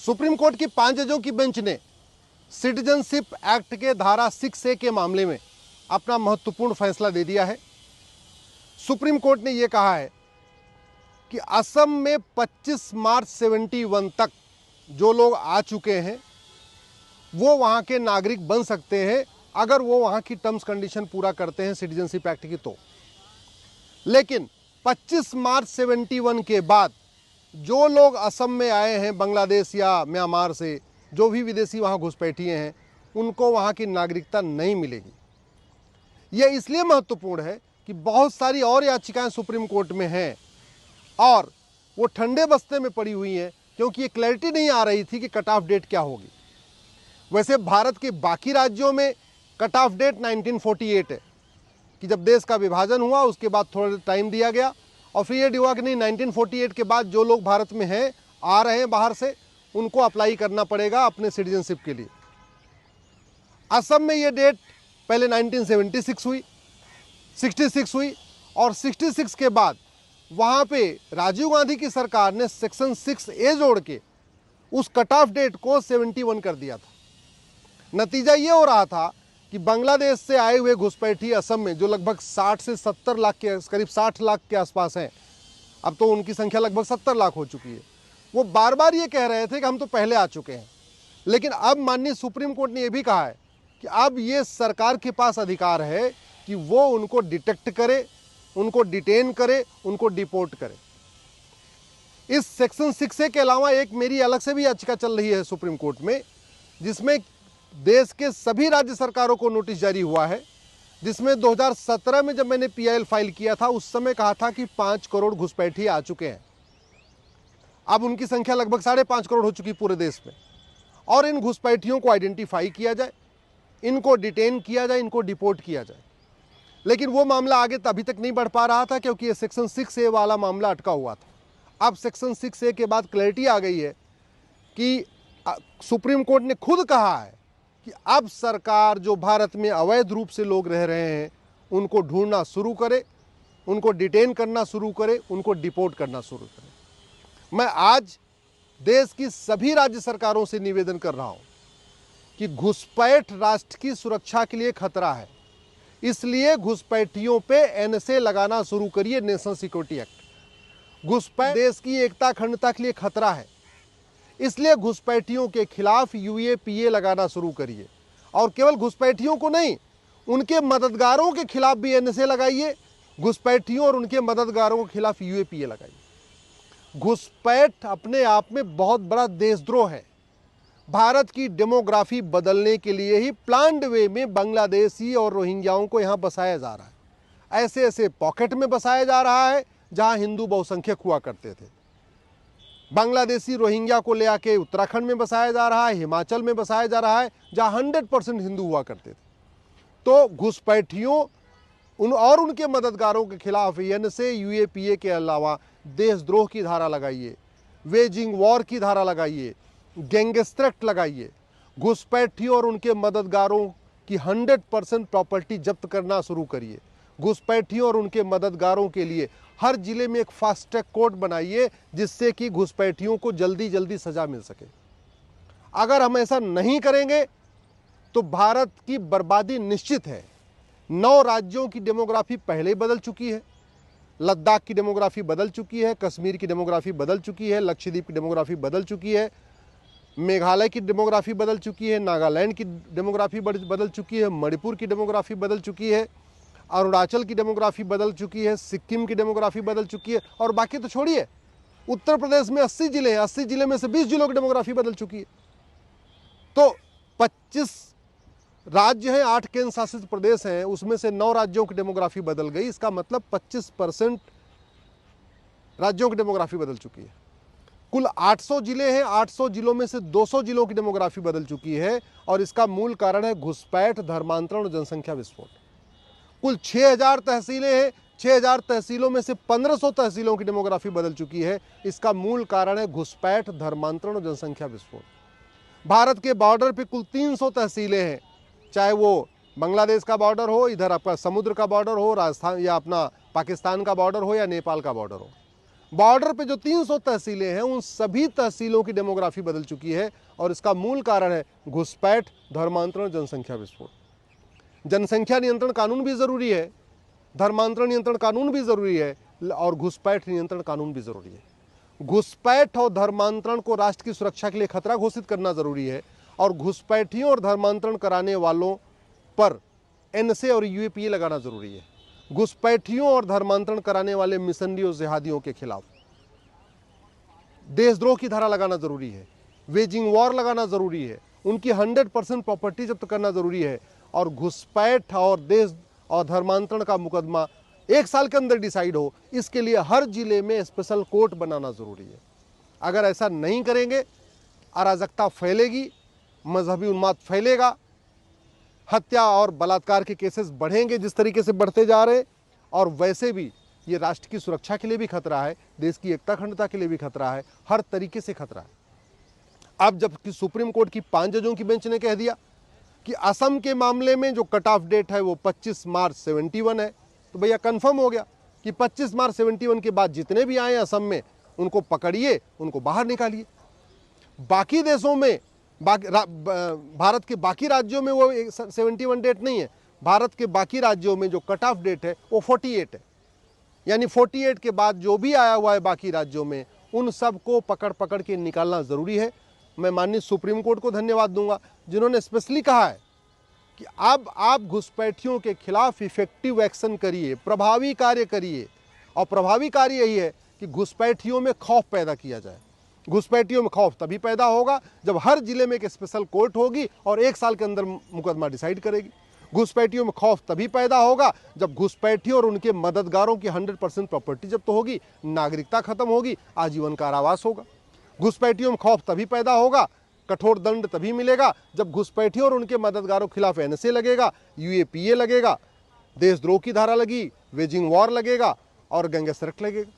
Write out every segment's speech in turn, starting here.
Supreme court की 5 जजों की बेंच ने सिटीजनशिप एक्ट के धारा 6A के मामले में अपना महत्वपूर्ण फैसला दे दिया है। सुप्रीम कोर्ट ने यह कहा है कि असम में 25 मार्च 71 तक जो लोग आ चुके हैं वो वहां के नागरिक बन सकते हैं अगर वो वहां की टर्म्स कंडीशन पूरा करते हैं सिटीजनशिप एक्ट की। तो लेकिन 25 मार्च 71 के बाद जो लोग असम में आए हैं बांग्लादेश या म्यांमार से, जो भी विदेशी वहां घुसपैठिए हैं, उनको वहां की नागरिकता नहीं मिलेगी। यह इसलिए महत्वपूर्ण है कि बहुत सारी और याचिकाएं सुप्रीम कोर्ट में हैं और वो ठंडे बस्ते में पड़ी हुई हैं क्योंकि ये क्लैरिटी नहीं आ रही थी कि कट ऑफ डेट क्या होगी। वैसे भारत के बाकी राज्यों में कट ऑफ डेट 1948 है कि जब देश का विभाजन हुआ उसके बाद थोड़ा टाइम दिया गया और फिर ये हुआ कि नहीं, 1948 के बाद जो लोग भारत में हैं, आ रहे हैं बाहर से, उनको अप्लाई करना पड़ेगा अपने सिटीजनशिप के लिए। असम में ये डेट पहले 1976 हुई, 66 हुई और 66 के बाद वहाँ पे राजीव गांधी की सरकार ने सेक्शन 6A जोड़ के उस कट ऑफ डेट को 71 कर दिया था। नतीजा ये हो रहा था कि बांग्लादेश से आए हुए घुसपैठी असम में जो लगभग 60 से 70 लाख के करीब 60 लाख के आसपास हैं, अब तो उनकी संख्या लगभग 70 लाख हो चुकी है, वो बार बार ये कह रहे थे कि हम तो पहले आ चुके हैं। लेकिन अब माननीय सुप्रीम कोर्ट ने यह भी कहा है कि अब ये सरकार के पास अधिकार है कि वो उनको डिटेक्ट करे, उनको डिटेन करे, उनको डिपोर्ट करे। इस सेक्शन 6A के अलावा एक मेरी अलग से भी याचिका चल रही है सुप्रीम कोर्ट में, जिसमें देश के सभी राज्य सरकारों को नोटिस जारी हुआ है, जिसमें 2017 में जब मैंने PIL फाइल किया था उस समय कहा था कि 5 करोड़ घुसपैठी आ चुके हैं। अब उनकी संख्या लगभग 5.5 करोड़ हो चुकी पूरे देश में। और इन घुसपैठियों को आइडेंटिफाई किया जाए, इनको डिटेन किया जाए, इनको डिपोर्ट किया जाए। लेकिन वो मामला आगे अभी तक नहीं बढ़ पा रहा था क्योंकि ये सेक्शन 6A वाला मामला अटका हुआ था। अब सेक्शन 6A के बाद क्लैरिटी आ गई है कि सुप्रीम कोर्ट ने खुद कहा है कि अब सरकार जो भारत में अवैध रूप से लोग रह रहे हैं उनको ढूंढना शुरू करे, उनको डिटेन करना शुरू करे, उनको डिपोर्ट करना शुरू करे। मैं आज देश की सभी राज्य सरकारों से निवेदन कर रहा हूं कि घुसपैठ राष्ट्र की सुरक्षा के लिए खतरा है, इसलिए घुसपैठियों पे NSA लगाना शुरू करिए, नेशनल सिक्योरिटी एक्ट। घुसपैठ देश की एकता अखंडता के लिए खतरा है, इसलिए घुसपैठियों के खिलाफ UAPA लगाना शुरू करिए। और केवल घुसपैठियों को नहीं, उनके मददगारों के खिलाफ भी NSA लगाइए, घुसपैठियों और उनके मददगारों के खिलाफ UAPA लगाइए। घुसपैठ अपने आप में बहुत बड़ा देशद्रोह है। भारत की डेमोग्राफी बदलने के लिए ही प्लान्ड वे में बांग्लादेशी और रोहिंग्याओं को यहाँ बसाया जा रहा है। ऐसे ऐसे पॉकेट में बसाया जा रहा है जहाँ हिंदू बहुसंख्यक हुआ करते थे। बांग्लादेशी रोहिंग्या को ले आके उत्तराखंड में बसाया जा रहा है, हिमाचल में बसाया जा रहा है जहाँ 100% हिंदू हुआ करते थे। तो घुसपैठियों और उनके मददगारों के खिलाफ NSA UAPA के अलावा देशद्रोह की धारा लगाइए, वेजिंग वॉर की धारा लगाइए, गैंगस्टर एक्ट लगाइए। घुसपैठियों और उनके मददगारों की 100% प्रॉपर्टी जब्त करना शुरू करिए। घुसपैठियों और उनके मददगारों के लिए हर जिले में एक फास्ट ट्रैक कोर्ट बनाइए जिससे कि घुसपैठियों को जल्दी जल्दी सजा मिल सके। अगर हम ऐसा नहीं करेंगे तो भारत की बर्बादी निश्चित है। 9 राज्यों की डेमोग्राफी पहले ही बदल चुकी है। लद्दाख की डेमोग्राफी बदल चुकी है, कश्मीर की डेमोग्राफी बदल चुकी है, लक्षद्वीप की डेमोग्राफी बदल चुकी है, मेघालय की डेमोग्राफी बदल चुकी है, नागालैंड की डेमोग्राफी बदल चुकी है, मणिपुर की डेमोग्राफी बदल चुकी है, अरुणाचल की डेमोग्राफी बदल चुकी है, सिक्किम की डेमोग्राफी बदल चुकी है और बाकी तो छोड़िए, उत्तर प्रदेश में 80 जिले हैं, 80 जिले में से 20 जिलों की डेमोग्राफी बदल चुकी है। तो 25 राज्य हैं, 8 केंद्र शासित प्रदेश हैं, उसमें से 9 राज्यों की डेमोग्राफी बदल गई। इसका मतलब 25% राज्यों की डेमोग्राफी बदल चुकी है। कुल 800 जिले हैं, 800 जिलों में से 200 जिलों की डेमोग्राफी बदल चुकी है और इसका मूल कारण है घुसपैठ, धर्मांतरण और जनसंख्या विस्फोट। कुल 6000 तहसीलें हैं, 6000 तहसीलों में से 1500 तहसीलों की डेमोग्राफी बदल चुकी है। इसका मूल कारण है घुसपैठ, धर्मांतरण और जनसंख्या विस्फोट। भारत के बॉर्डर पे कुल 300 तहसीलें हैं, चाहे वो बांग्लादेश का बॉर्डर हो, इधर आपका समुद्र का बॉर्डर हो, राजस्थान या अपना पाकिस्तान का बॉर्डर हो या नेपाल का बॉर्डर हो। बॉर्डर पे जो 300 तहसीलें हैं उन सभी तहसीलों की डेमोग्राफी बदल चुकी है और इसका मूल कारण है घुसपैठ, धर्मांतरण, जनसंख्या विस्फोट। जनसंख्या नियंत्रण कानून भी जरूरी है, धर्मांतरण नियंत्रण कानून भी जरूरी है और घुसपैठ नियंत्रण कानून भी जरूरी है। घुसपैठ और धर्मांतरण को राष्ट्र की सुरक्षा के लिए खतरा घोषित करना जरूरी है और घुसपैठियों और धर्मांतरण कराने वालों पर एनएसए और यूएपीए लगाना जरूरी है। घुसपैठियों और धर्मांतरण कराने वाले मिशनरियों, जिहादियों के खिलाफ देशद्रोह की धारा लगाना जरूरी है, वेजिंग वॉर लगाना जरूरी है, उनकी 100% प्रॉपर्टी जब्त करना जरूरी है और घुसपैठ और देश और धर्मांतरण का मुकदमा 1 साल के अंदर डिसाइड हो, इसके लिए हर जिले में स्पेशल कोर्ट बनाना जरूरी है। अगर ऐसा नहीं करेंगे, अराजकता फैलेगी, मजहबी उन्माद फैलेगा, हत्या और बलात्कार के केसेस बढ़ेंगे जिस तरीके से बढ़ते जा रहे, और वैसे भी ये राष्ट्र की सुरक्षा के लिए भी खतरा है, देश की एकता अखंडता के लिए भी खतरा है, हर तरीके से खतरा है। अब जबकि सुप्रीम कोर्ट की 5 जजों की बेंच ने कह दिया कि असम के मामले में जो कट ऑफ डेट है वो 25 मार्च 71 है, तो भैया कंफर्म हो गया कि 25 मार्च 71 के बाद जितने भी आए असम में उनको पकड़िए, उनको बाहर निकालिए। बाकी देशों में, भारत के बाकी राज्यों में वो 71 डेट नहीं है, भारत के बाकी राज्यों में जो कट ऑफ डेट है वो 48 है। यानी 48 के बाद जो भी आया हुआ है बाकी राज्यों में, उन सबको पकड़ के निकालना जरूरी है। मैं माननीय सुप्रीम कोर्ट को धन्यवाद दूंगा जिन्होंने स्पेशली कहा है कि अब आप घुसपैठियों के खिलाफ इफेक्टिव एक्शन करिए, प्रभावी कार्य करिए, और प्रभावी कार्य यही है कि घुसपैठियों में खौफ पैदा किया जाए। घुसपैठियों में खौफ तभी पैदा होगा जब हर जिले में एक स्पेशल कोर्ट होगी और 1 साल के अंदर मुकदमा डिसाइड करेगी। घुसपैठियों में खौफ तभी पैदा होगा जब घुसपैठियों और उनके मददगारों की 100% प्रॉपर्टी जब्त होगी, नागरिकता खत्म होगी, आजीवन कारावास होगा। घुसपैठियों में खौफ तभी पैदा होगा, कठोर दंड तभी मिलेगा जब घुसपैठियों और उनके मददगारों के खिलाफ एनएसए लगेगा, यूएपीए लगेगा, देशद्रोह की धारा लगी, वेजिंग वॉर लगेगा और गैंगस्टर एक्ट लगेगा।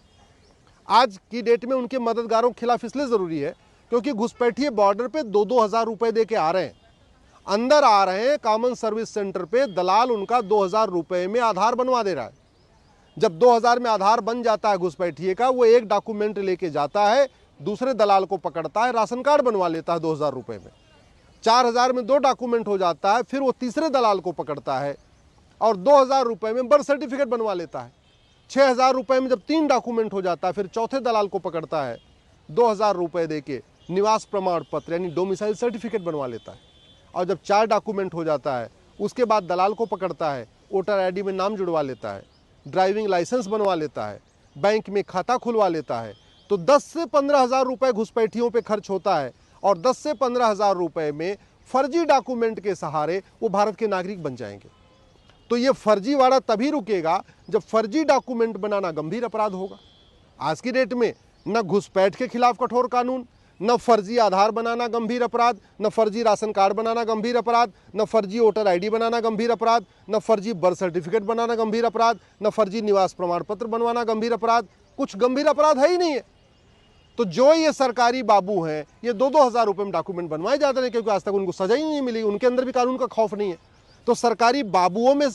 आज की डेट में उनके मददगारों के खिलाफ इसलिए जरूरी है क्योंकि घुसपैठिए बॉर्डर पे 2-2 हज़ार रुपए दे के आ रहे हैं, अंदर आ रहे हैं, कॉमन सर्विस सेंटर पे दलाल उनका 2,000 रुपए में आधार बनवा दे रहा है। जब 2,000 में आधार बन जाता है घुसपैठिए का, वो एक डॉक्यूमेंट लेके जाता है, दूसरे दलाल को पकड़ता है, राशन कार्ड बनवा लेता है 2,000 रुपए में। 4,000 में 2 डॉक्यूमेंट हो जाता है, फिर वो तीसरे दलाल को पकड़ता है और 2,000 रुपए में बर्थ सर्टिफिकेट बनवा लेता है। 6,000 रुपए में जब 3 डॉक्यूमेंट हो जाता है, फिर चौथे दलाल को पकड़ता है, 2,000 रुपए देके निवास प्रमाण पत्र यानी डोमिसाइल सर्टिफिकेट बनवा लेता है। और जब 4 डॉक्यूमेंट हो जाता है, उसके बाद दलाल को पकड़ता है, वोटर आईडी में नाम जुड़वा लेता है, ड्राइविंग लाइसेंस बनवा लेता है, बैंक में खाता खुलवा लेता है। तो 10 से 15 हज़ार रुपये घुसपैठियों पे खर्च होता है और 10 से 15 हज़ार रुपये में फर्जी डॉक्यूमेंट के सहारे वो भारत के नागरिक बन जाएंगे। तो ये फर्जीवाड़ा तभी रुकेगा जब फर्जी डॉक्यूमेंट बनाना गंभीर अपराध होगा। आज की डेट में न घुसपैठ के खिलाफ कठोर कानून, न फर्जी आधार बनाना गंभीर अपराध, न फर्जी राशन कार्ड बनाना गंभीर अपराध, न फर्जी वोटर आईडी बनाना गंभीर अपराध, न फर्जी बर्थ सर्टिफिकेट बनाना गंभीर अपराध, न फर्जी निवास प्रमाण पत्र बनवाना गंभीर अपराध। कुछ गंभीर अपराध है ही नहीं है। तो जो ये सरकारी बाबू हैं, ये 2-2 हज़ार रुपये में डॉक्यूमेंट बनवाए जाते हैं क्योंकि आज तक उनको सजा ही नहीं मिली, उनके अंदर भी कानून का खौफ नहीं है। तो सरकारी बाबुओं में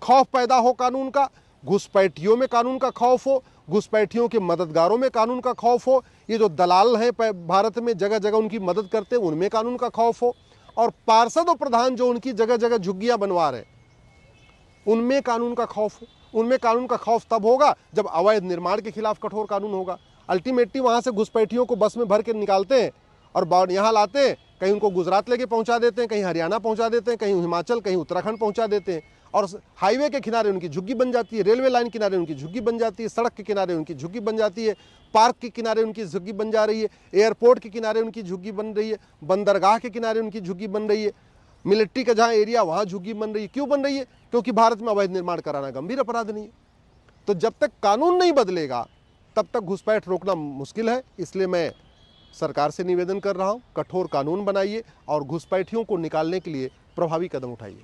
खौफ पैदा हो कानून का, घुसपैठियों में कानून का खौफ हो, घुसपैठियों के मददगारों में कानून का खौफ हो, ये जो दलाल हैं भारत में जगह जगह उनकी मदद करते हैं उनमें कानून का खौफ हो, और पार्षद और प्रधान जो उनकी जगह जगह झुग्गियां बनवा रहे उनमें कानून का खौफ हो। उनमें कानून का खौफ तब होगा जब अवैध निर्माण के खिलाफ कठोर कानून होगा। अल्टीमेटली वहाँ से घुसपैठियों को बस में भर के निकालते हैं और यहाँ लाते हैं, कहीं उनको गुजरात लेके पहुँचा देते हैं, कहीं हरियाणा पहुँचा देते हैं, कहीं हिमाचल, कहीं उत्तराखंड पहुँचा देते हैं, और हाईवे के किनारे उनकी झुग्गी बन जाती है, रेलवे लाइन किनारे उनकी झुग्गी बन जाती है, सड़क के किनारे उनकी झुग्गी बन जाती है, पार्क के किनारे उनकी झुग्गी बन जा रही है, एयरपोर्ट के किनारे उनकी झुग्गी बन रही है, बंदरगाह के किनारे उनकी झुग्गी बन रही है, मिलिट्री का जहाँ एरिया वहाँ झुग्गी बन रही है। क्यों बन रही है? क्योंकि भारत में अवैध निर्माण कराना गंभीर अपराध नहीं है। तो जब तक कानून नहीं बदलेगा तब तक घुसपैठ रोकना मुश्किल है। इसलिए मैं सरकार से निवेदन कर रहा हूँ, कठोर कानून बनाइए और घुसपैठियों को निकालने के लिए प्रभावी कदम उठाइए।